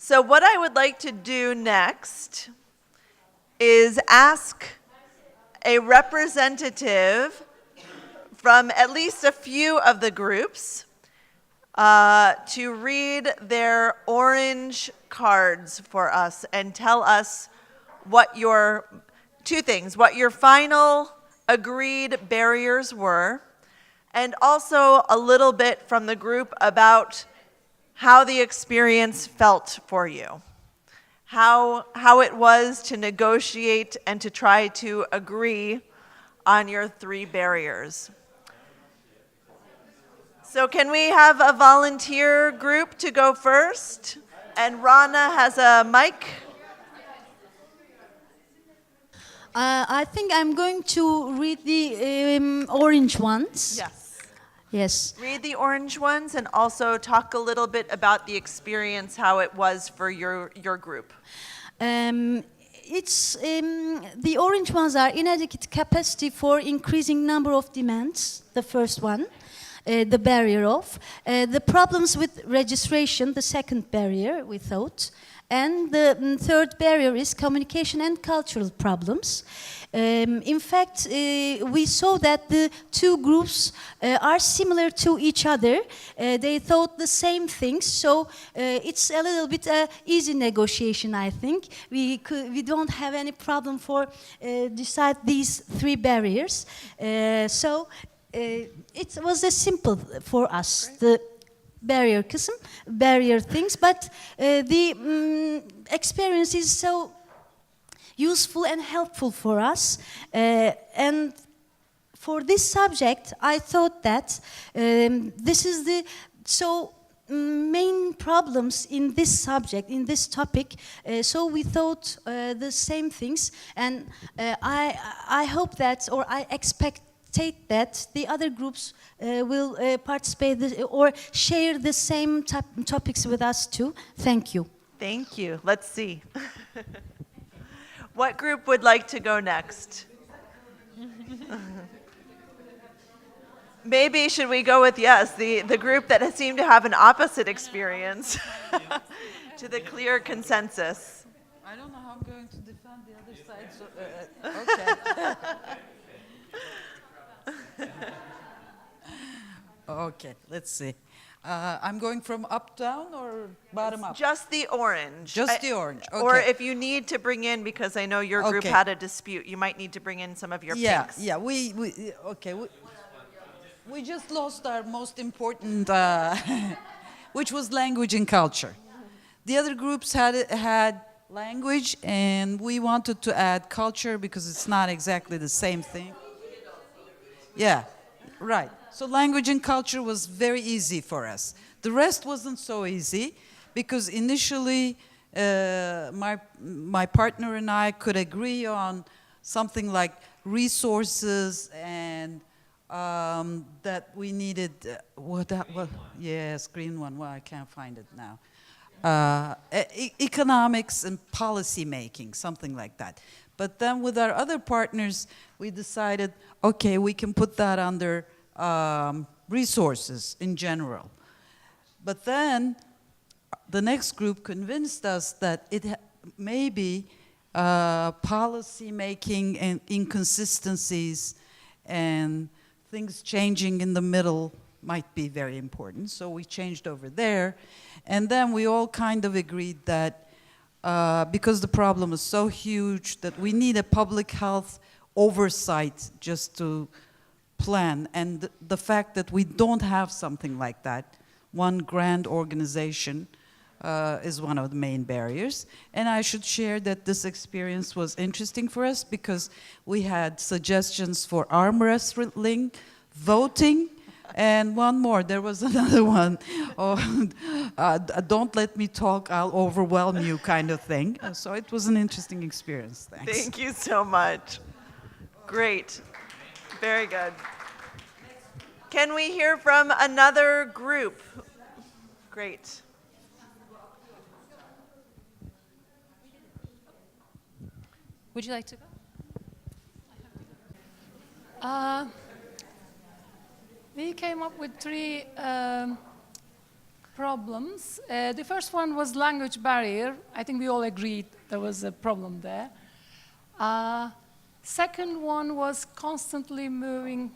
So what I would like to do next is ask a representative from at least a few of the groups to read their orange cards for us and tell us what two things, what your final agreed barriers were, and also a little bit from the group about how the experience felt for you, how it was to negotiate and to try to agree on your 3 barriers. So can we have a volunteer group to go first? And Rana has a mic. I think I'm going to read the orange ones. Yes. Yes. Read the orange ones and also talk a little bit about the experience, how it was for your group. It's the orange ones are inadequate capacity for increasing number of demands. The first one, the barrier of the problems with registration. The second barrier we thought, and the third barrier is communication and cultural problems. In fact, we saw that the 2 groups are similar to each other. They thought the same things, so it's a little bit easy negotiation, I think. We don't have any problem for decide these 3 barriers. So it was a simple for us. The barrier things, but the experience is so useful and helpful for us. And for this subject, I thought that this is the main problems in this subject, in this topic. So we thought the same things, and I hope that, or I expect that the other groups will participate or share the same topics with us too. Thank you. Thank you. Let's see. What group would like to go next? Maybe should we go with, the group that seemed to have an opposite experience to the clear consensus. I don't know how I'm going to defend the other side, so okay. Okay, let's see. I'm going from up down or bottom up? Just the orange. Just the orange, okay. Or if you need to bring in, because I know your group Okay. had a dispute, you might need to bring in some of your pinks. Yeah, we just lost our most important, which was language and culture. The other groups had language, and we wanted to add culture because it's not exactly the same thing. Yeah, right. So language and culture was very easy for us. The rest wasn't so easy because initially my partner and I could agree on something like resources and that we needed, yes, green one, well, I can't find it now. Economics and policy making, something like that. But then with our other partners, we decided, okay, we can put that under resources in general. But then the next group convinced us that it maybe policy making and inconsistencies and things changing in the middle might be very important. So we changed over there. And then we all kind of agreed that because the problem is so huge that we need a public health oversight just to plan. And the fact that we don't have something like that, one grand organization, is one of the main barriers. And I should share that this experience was interesting for us because we had suggestions for arm wrestling, voting, and one more. There was another one. Don't let me talk, I'll overwhelm you kind of thing. So it was an interesting experience. Thanks. Thank you so much. Great. Very good. Can we hear from another group? Great. Would you like to go? We came up with three problems. The first one was language barrier. I think we all agreed there was a problem there. Second one was constantly moving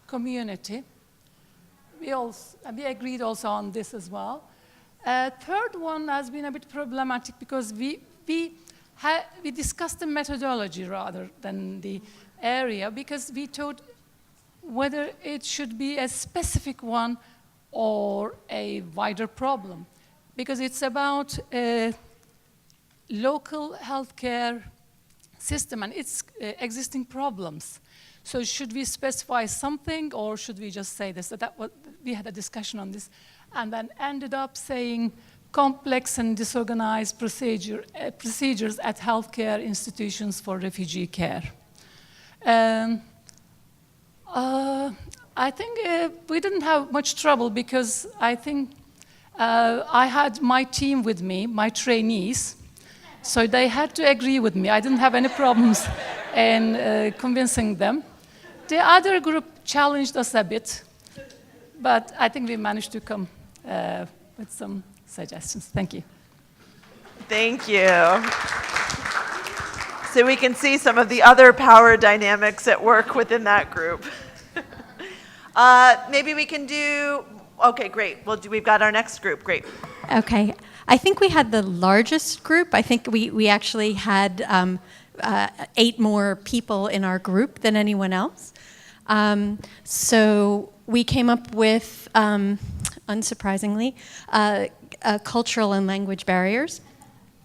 community. We agreed also on this as well. Third one has been a bit problematic because we discussed the methodology rather than the area, because we thought whether it should be a specific one or a wider problem, because it's about a local healthcare system and its existing problems. So should we specify something, or should we just say this? So we had a discussion on this, and then ended up saying complex and disorganized procedures at healthcare institutions for refugee care. I think we didn't have much trouble, because I think I had my team with me, my trainees, so they had to agree with me. I didn't have any problems in convincing them. The other group challenged us a bit, but I think we managed to come with some suggestions. Thank you. Thank you. So we can see some of the other power dynamics at work within that group. Maybe we can do, okay, great. We've got our next group, great. Okay. I think we had the largest group. I think we actually had 8 more people in our group than anyone else. So we came up with, unsurprisingly, cultural and language barriers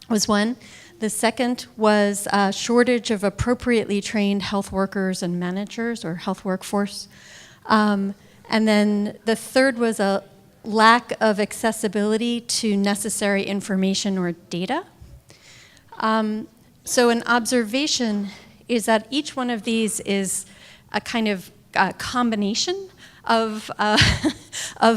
was one. The second was a shortage of appropriately trained health workers and managers, or health workforce. And then the third was a lack of accessibility to necessary information or data. So an observation is that each one of these is a kind of combination of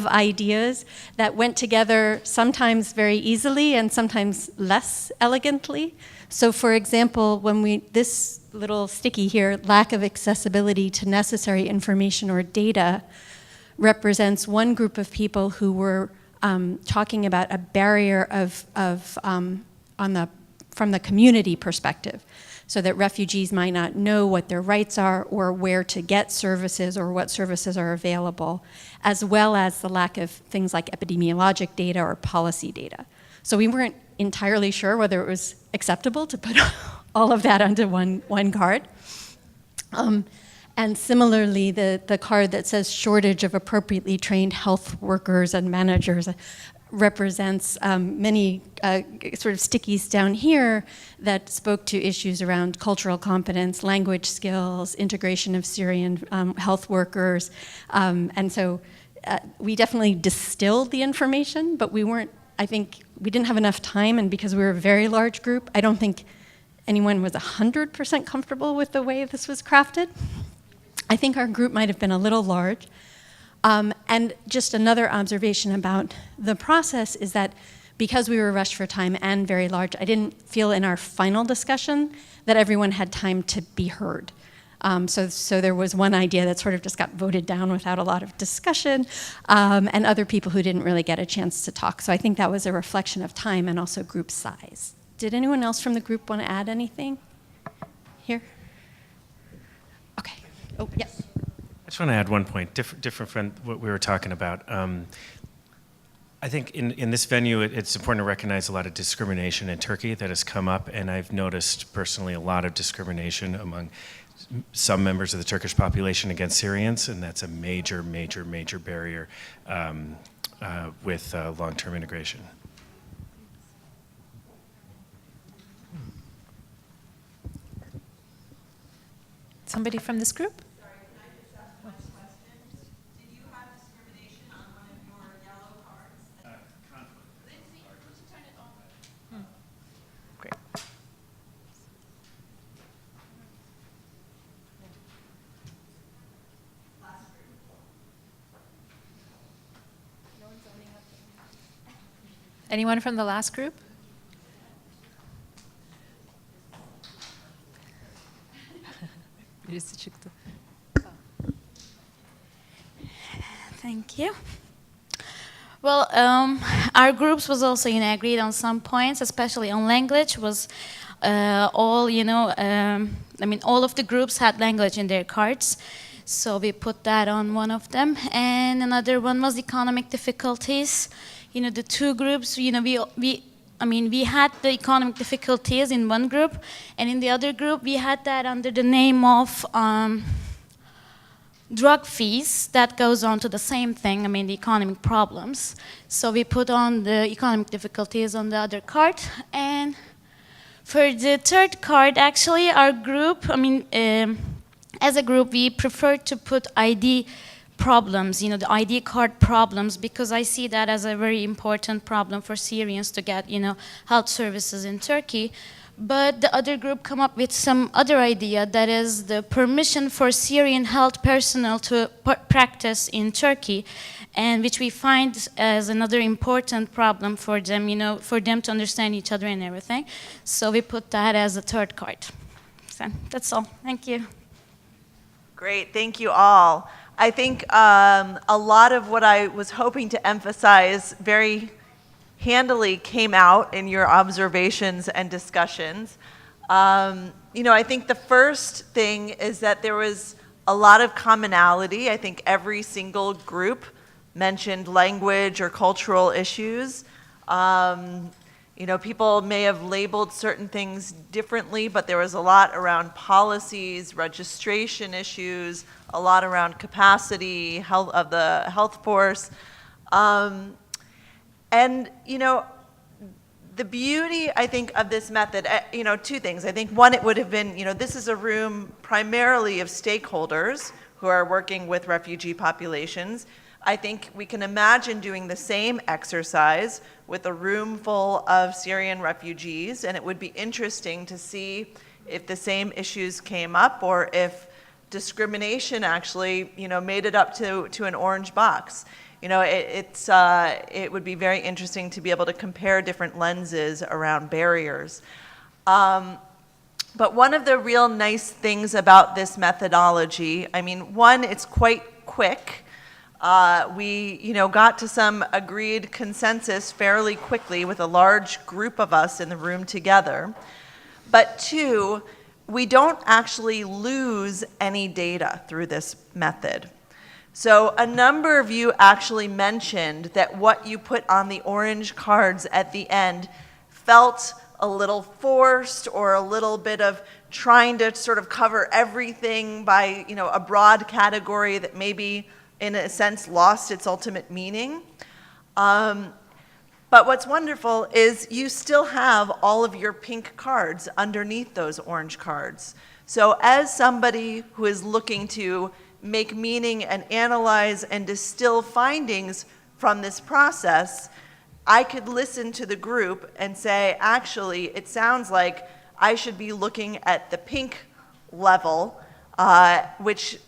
ideas that went together sometimes very easily and sometimes less elegantly. So for example, this little sticky here, lack of accessibility to necessary information or data, represents one group of people who were talking about a barrier from the community perspective, so that refugees might not know what their rights are or where to get services or what services are available, as well as the lack of things like epidemiologic data or policy data. So we weren't entirely sure whether it was acceptable to put all of that onto one card. And similarly, the card that says shortage of appropriately trained health workers and managers represents many sort of stickies down here that spoke to issues around cultural competence, language skills, integration of Syrian health workers. And so we definitely distilled the information, but I think we didn't have enough time, and because we were a very large group, I don't think anyone was 100% comfortable with the way this was crafted. I think our group might have been a little large. And just another observation about the process is that because we were rushed for time and very large, I didn't feel in our final discussion that everyone had time to be heard. So there was one idea that sort of just got voted down without a lot of discussion, and other people who didn't really get a chance to talk. So I think that was a reflection of time and also group size. Did anyone else from the group want to add anything? Here? Okay. Oh, yes. I just want to add one point, different from what we were talking about. I think in this venue, it's important to recognize a lot of discrimination in Turkey that has come up, and I've noticed personally a lot of discrimination among some members of the Turkish population against Syrians, and that's a major, major, major barrier with long-term integration. Somebody from this group? Anyone from the last group? Birisi çıktı. Thank you. Well, our groups was also, agreed on some points, especially on language. Was all, all of the groups had language in their cards, so we put that on one of them. And another one was economic difficulties. The two groups, we had the economic difficulties in one group, and in the other group, we had that under the name of drug fees. That goes on to the same thing, the economic problems. So we put on the economic difficulties on the other card. And for the third card, actually, our group, as a group, we prefer to put ID problems, the ID card problems, because I see that as a very important problem for Syrians to get, health services in Turkey. But the other group come up with some other idea, that is the permission for Syrian health personnel to practice in Turkey, and which we find as another important problem for them, for them to understand each other and everything. So we put that as a third card. So that's all. Thank you. Great, thank you all. I think a lot of what I was hoping to emphasize very handily came out in your observations and discussions. I think the first thing is that there was a lot of commonality. I think every single group mentioned language or cultural issues. People may have labeled certain things differently, but there was a lot around policies, registration issues, a lot around capacity of the health force. And, the beauty, I think, of this method, two things. I think one, it would have been, this is a room primarily of stakeholders who are working with refugee populations. I think we can imagine doing the same exercise with a room full of Syrian refugees, and it would be interesting to see if the same issues came up or if discrimination actually, made it up to an orange box. It would be very interesting to be able to compare different lenses around barriers. But one of the real nice things about this methodology, one, it's quite quick. We, got to some agreed consensus fairly quickly with a large group of us in the room together. But two, we don't actually lose any data through this method. So a number of you actually mentioned that what you put on the orange cards at the end felt a little forced or a little bit of trying to sort of cover everything by, a broad category that maybe in a sense lost its ultimate meaning. But what's wonderful is you still have all of your pink cards underneath those orange cards. So as somebody who is looking to make meaning and analyze and distill findings from this process, I could listen to the group and say, actually, it sounds like I should be looking at the pink level, which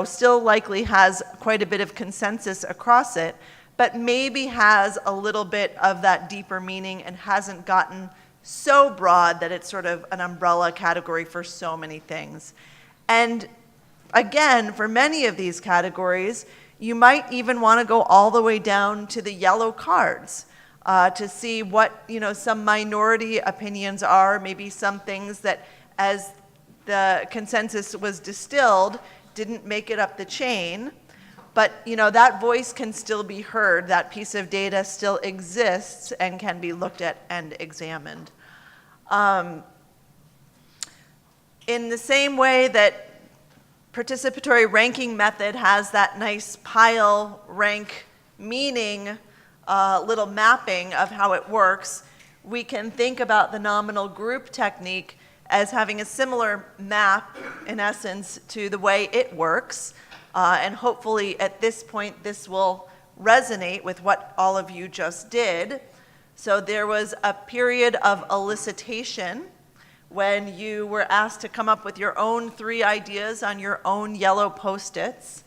still likely has quite a bit of consensus across it, but maybe has a little bit of that deeper meaning and hasn't gotten so broad that it's sort of an umbrella category for so many things. And again, for many of these categories, you might even want to go all the way down to the yellow cards to see what some minority opinions are, maybe some things that as the consensus was distilled didn't make it up the chain, but that voice can still be heard, that piece of data still exists and can be looked at and examined. In the same way that participatory ranking method has that nice pile rank meaning little mapping of how it works, we can think about the nominal group technique as having a similar map, in essence, to the way it works. And hopefully at this point, this will resonate with what all of you just did. So there was a period of elicitation when you were asked to come up with your own 3 ideas on your own yellow Post-its,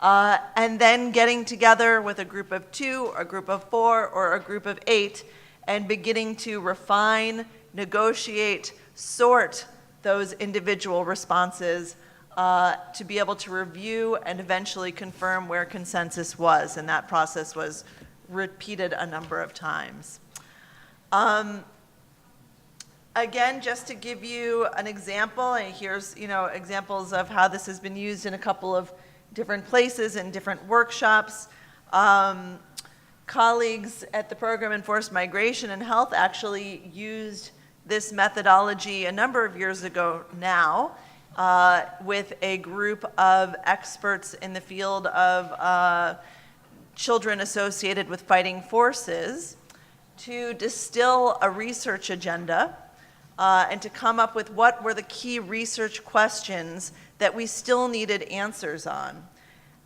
and then getting together with a group of 2, a group of 4, or a group of 8, and beginning to refine, negotiate, sort those individual responses to be able to review and eventually confirm where consensus was. And that process was repeated a number of times. Again, just to give you an example, and here's examples of how this has been used in a couple of different places and different workshops. Colleagues at the Program in Forced Migration and Health actually used this methodology a number of years ago now with a group of experts in the field of children associated with fighting forces to distill a research agenda and to come up with what were the key research questions that we still needed answers on.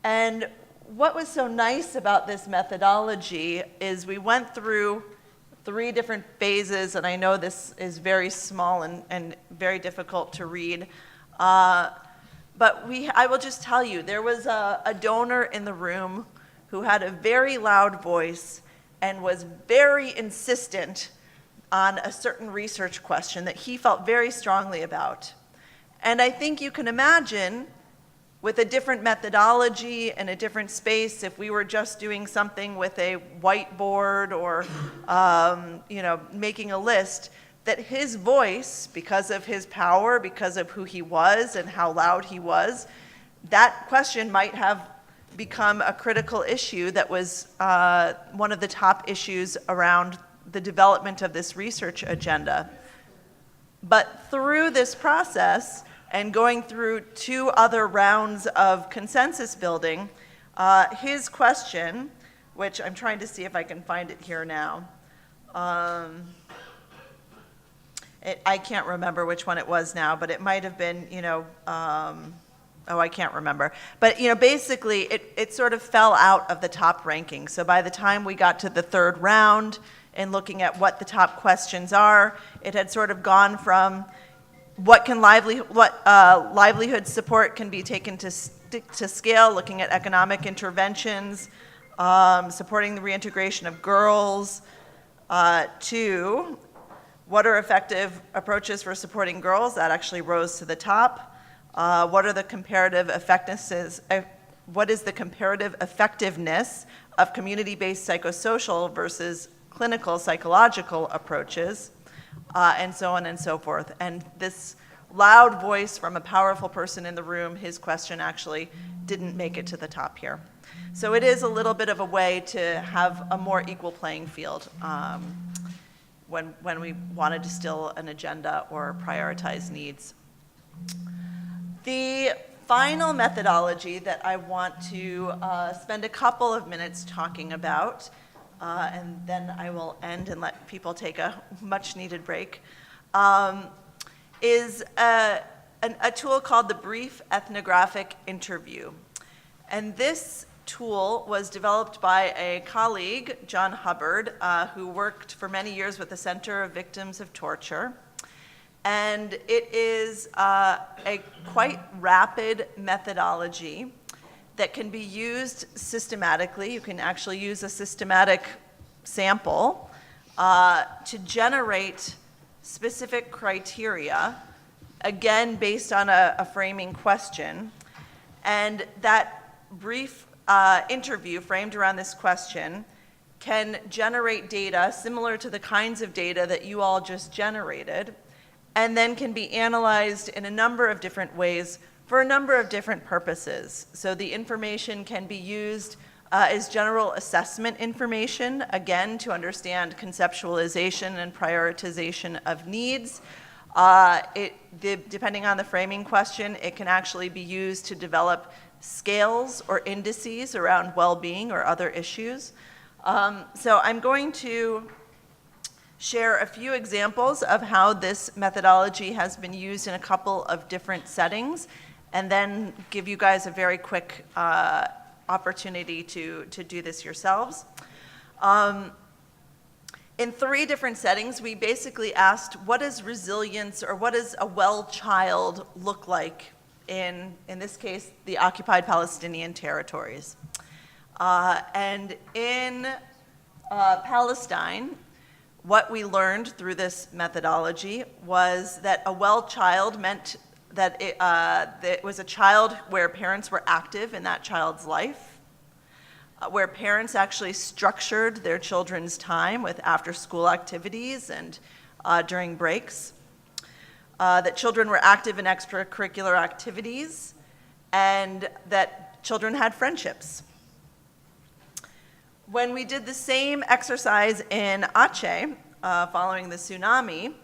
And what was so nice about this methodology is we went through 3 different phases, and I know this is very small and very difficult to read, but I will just tell you, there was a donor in the room who had a very loud voice and was very insistent on a certain research question that he felt very strongly about. And I think you can imagine, with a different methodology and a different space, if we were just doing something with a whiteboard or making a list, that his voice, because of his power, because of who he was and how loud he was, that question might have become a critical issue that was one of the top issues around the development of this research agenda. But through this process, and going through 2 other rounds of consensus building, his question, which I'm trying to see if I can find it here now. I can't remember which one it was now, but it might have been, I can't remember. But basically, it sort of fell out of the top ranking. So by the time we got to the 3rd round and looking at what the top questions are, it had sort of gone from what livelihood support can be taken to scale, looking at economic interventions, supporting the reintegration of girls, to what are effective approaches for supporting girls. That actually rose to the top. What are the comparative effectivenesses? What is the comparative effectiveness of community-based psychosocial versus clinical psychological approaches? And so on and so forth. And this loud voice from a powerful person in the room, his question actually didn't make it to the top here. So it is a little bit of a way to have a more equal playing field when we want to distill an agenda or prioritize needs. The final methodology that I want to spend a couple of minutes talking about, and then I will end and let people take a much-needed break, is a tool called the Brief Ethnographic Interview. And this tool was developed by a colleague, John Hubbard, who worked for many years with the Center of Victims of Torture. And it is a quite rapid methodology that can be used systematically. You can actually use a systematic sample to generate specific criteria, again, based on a framing question. And that brief interview framed around this question can generate data similar to the kinds of data that you all just generated, and then can be analyzed in a number of different ways for a number of different purposes. So the information can be used as general assessment information, again, to understand conceptualization and prioritization of needs. Depending on the framing question, it can actually be used to develop scales or indices around well-being or other issues. So I'm going to share a few examples of how this methodology has been used in a couple of different settings, and then give you guys a very quick opportunity to do this yourselves. In 3 different settings, we basically asked, what is resilience, or what does a well child look like in this case, the occupied Palestinian territories? And in Palestine, what we learned through this methodology was that a well child meant that it was a child where parents were active in that child's life. where parents actually structured their children's time with after-school activities and during breaks, that children were active in extracurricular activities, and that children had friendships. When we did the same exercise in Aceh, following the tsunami,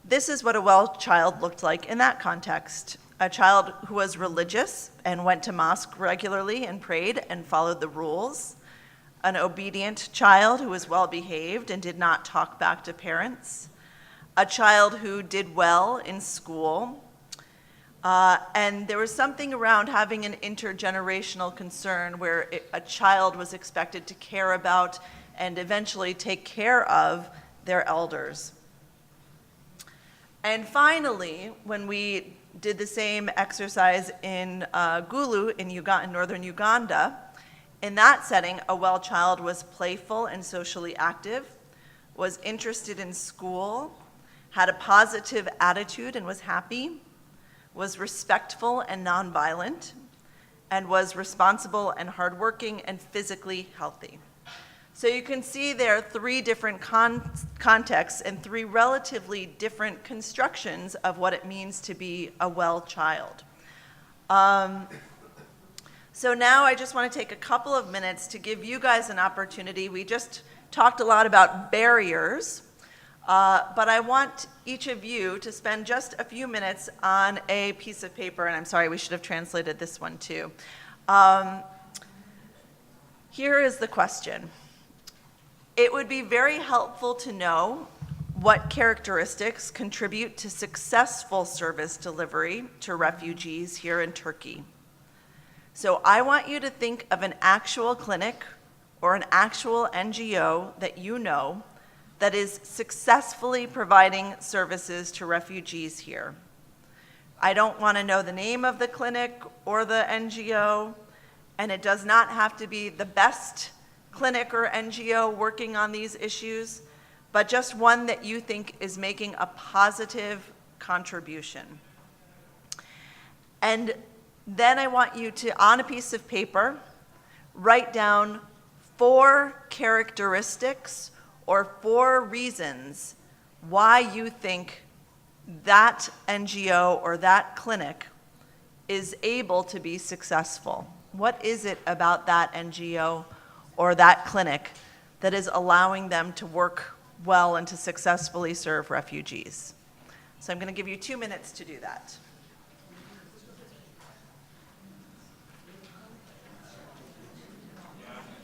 this is what a well child looked like in that context. A child who was religious and went to mosque regularly and prayed and followed the rules. An obedient child who was well behaved and did not talk back to parents. A child who did well in school. And there was something around having an intergenerational concern where a child was expected to care about and eventually take care of their elders. And finally, when we did the same exercise in Gulu in northern Uganda, in that setting, a well child was playful and socially active, was interested in school, had a positive attitude and was happy, was respectful and nonviolent, and was responsible and hardworking and physically healthy. So you can see there are three different contexts and three relatively different constructions of what it means to be a well child. So now I just want to take a couple of minutes to give you guys an opportunity. We just talked a lot about barriers, but I want each of you to spend just a few minutes on a piece of paper, and I'm sorry, we should have translated this one too. Here is the question. It would be very helpful to know what characteristics contribute to successful service delivery to refugees here in Turkey. So I want you to think of an actual clinic or an actual NGO that you know that is successfully providing services to refugees here. I don't want to know the name of the clinic or the NGO, and it does not have to be the best clinic or NGO working on these issues, but just one that you think is making a positive contribution. And then I want you to, on a piece of paper, write down 4 characteristics or 4 reasons why you think that NGO or that clinic is able to be successful. What is it about that NGO or that clinic that is allowing them to work well and to successfully serve refugees? So I'm going to give you 2 minutes to do that.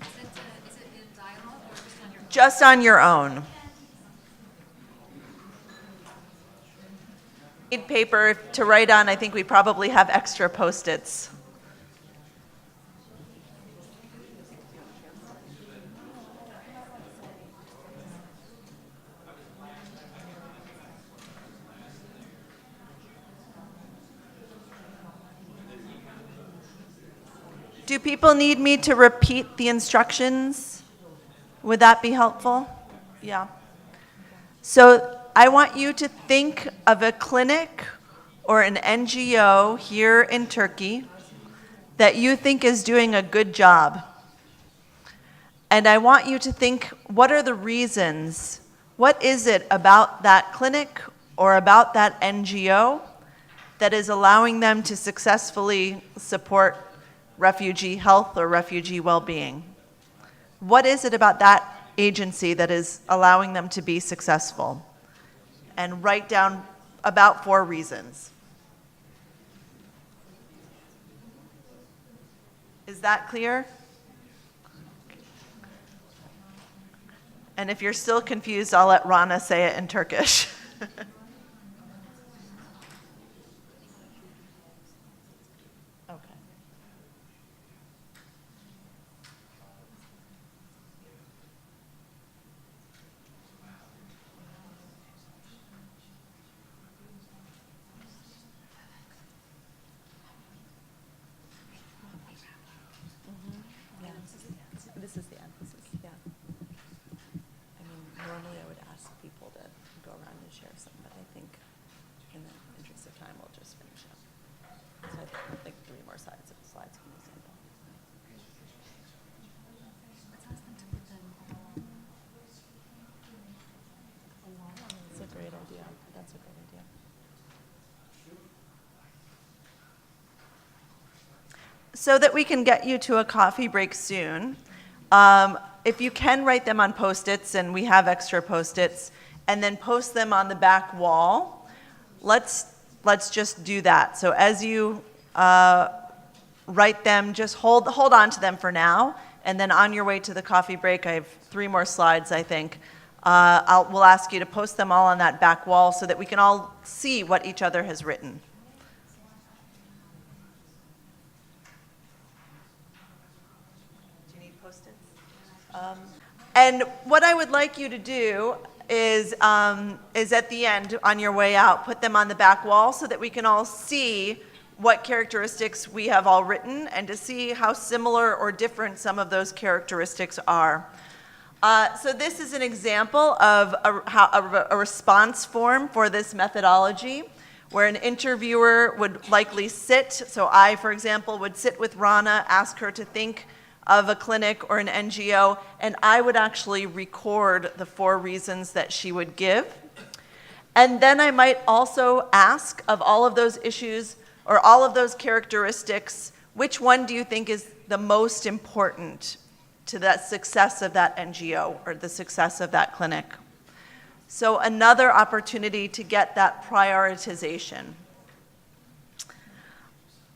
Is it in dialogue or just on your own? Just on your own. Need paper to write on. I think we probably have extra Post-its. Do people need me to repeat the instructions? Would that be helpful? Yeah. So I want you to think of a clinic or an NGO here in Turkey that you think is doing a good job. And I want you to think, what are the reasons? What is it about that clinic or about that NGO that is allowing them to successfully support refugee health or refugee well-being? What is it about that agency that is allowing them to be successful? And write down about 4 reasons. Is that clear? And if you're still confused, I'll let Rana say it in Turkish. This is the end. This is, yeah. I mean, normally I would ask people to go around and share some, but so that we can get you to a coffee break soon, if you can write them on Post-its, and we have extra Post-its, and then post them on the back wall, let's just do that. So as you write them, just hold on to them for now, and then on your way to the coffee break, I have 3 more slides, I think. We'll ask you to post them all on that back wall so that we can all see what each other has written. Do you need Post-its? And what I would like you to do is at the end, on your way out, put them on the back wall so that we can all see what characteristics we have all written and to see how similar or different some of those characteristics are. So this is an example of a response form for this methodology, where an interviewer would likely sit. So I, for example, would sit with Rana, ask her to think of a clinic or an NGO, and I would actually record the 4 reasons that she would give. And then I might also ask, of all of those issues or all of those characteristics, which one do you think is the most important to the success of that NGO or the success of that clinic? So another opportunity to get that prioritization.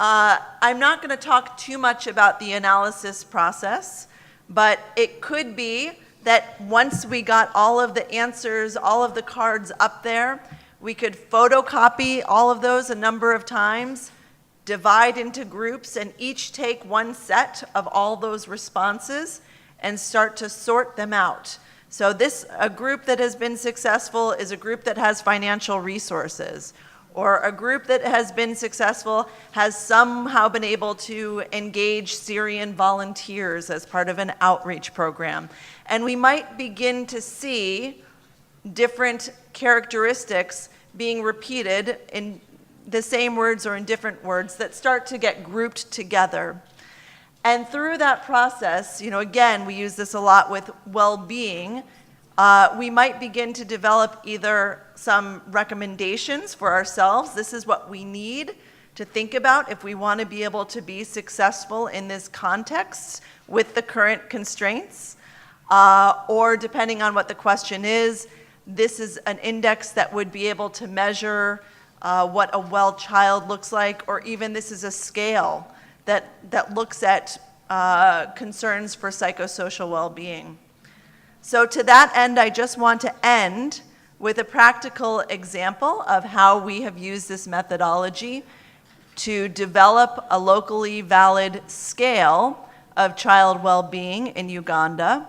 I'm not going to talk too much about the analysis process, but it could be that once we got all of the answers, all of the cards up there, we could photocopy all of those a number of times, divide into groups, and each take one set of all those responses and start to sort them out. So a group that has been successful is a group that has financial resources, or a group that has been successful has somehow been able to engage Syrian volunteers as part of an outreach program. And we might begin to see different characteristics being repeated in the same words or in different words that start to get grouped together. And through that process, again, we use this a lot with well-being, we might begin to develop either some recommendations for ourselves. This is what we need to think about if we want to be able to be successful in this context with the current constraints. Or depending on what the question is, this is an index that would be able to measure what a well child looks like, or even this is a scale that looks at concerns for psychosocial well-being. So to that end, I just want to end with a practical example of how we have used this methodology to develop a locally valid scale of child well-being in Uganda,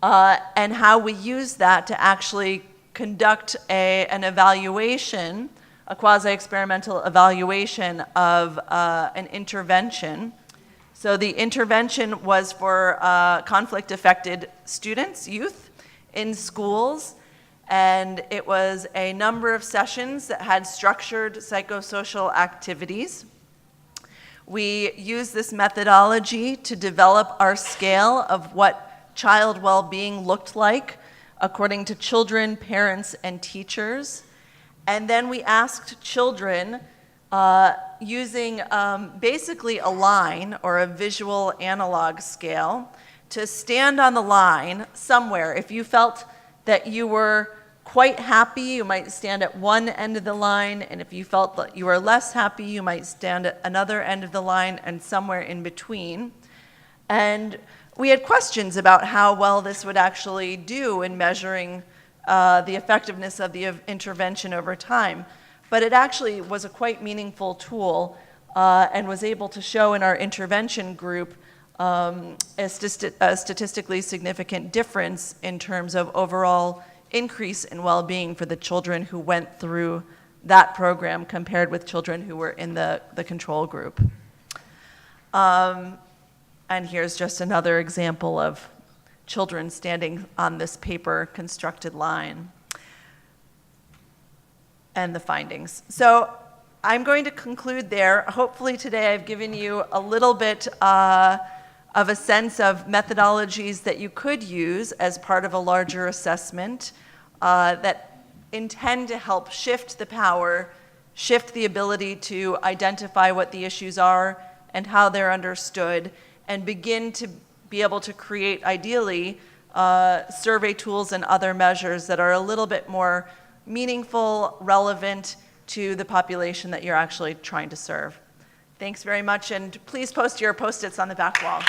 and how we use that to actually conduct an evaluation, a quasi-experimental evaluation of an intervention. So the intervention was for conflict-affected students, youth, in schools, and it was a number of sessions that had structured psychosocial activities. We used this methodology to develop our scale of what child well-being looked like according to children, parents, and teachers. And then we asked children, using basically a line or a visual analog scale, to stand on the line somewhere. If you felt that you were quite happy, you might stand at one end of the line, and if you felt that you were less happy, you might stand at another end of the line and somewhere in between. And we had questions about how well this would actually do in measuring the effectiveness of the intervention over time. But it actually was a quite meaningful tool and was able to show in our intervention group a statistically significant difference in terms of overall increase in well-being for the children who went through that program compared with children who were in the control group. And here's just another example of children standing on this paper constructed line. And the findings. So I'm going to conclude there. Hopefully today I've given you a little bit of a sense of methodologies that you could use as part of a larger assessment that intend to help shift the power, shift the ability to identify what the issues are, and how they're understood, and begin to be able to create, ideally, survey tools and other measures that are a little bit more meaningful, relevant to the population that you're actually trying to serve. Thanks very much, and please post your Post-its on the back wall.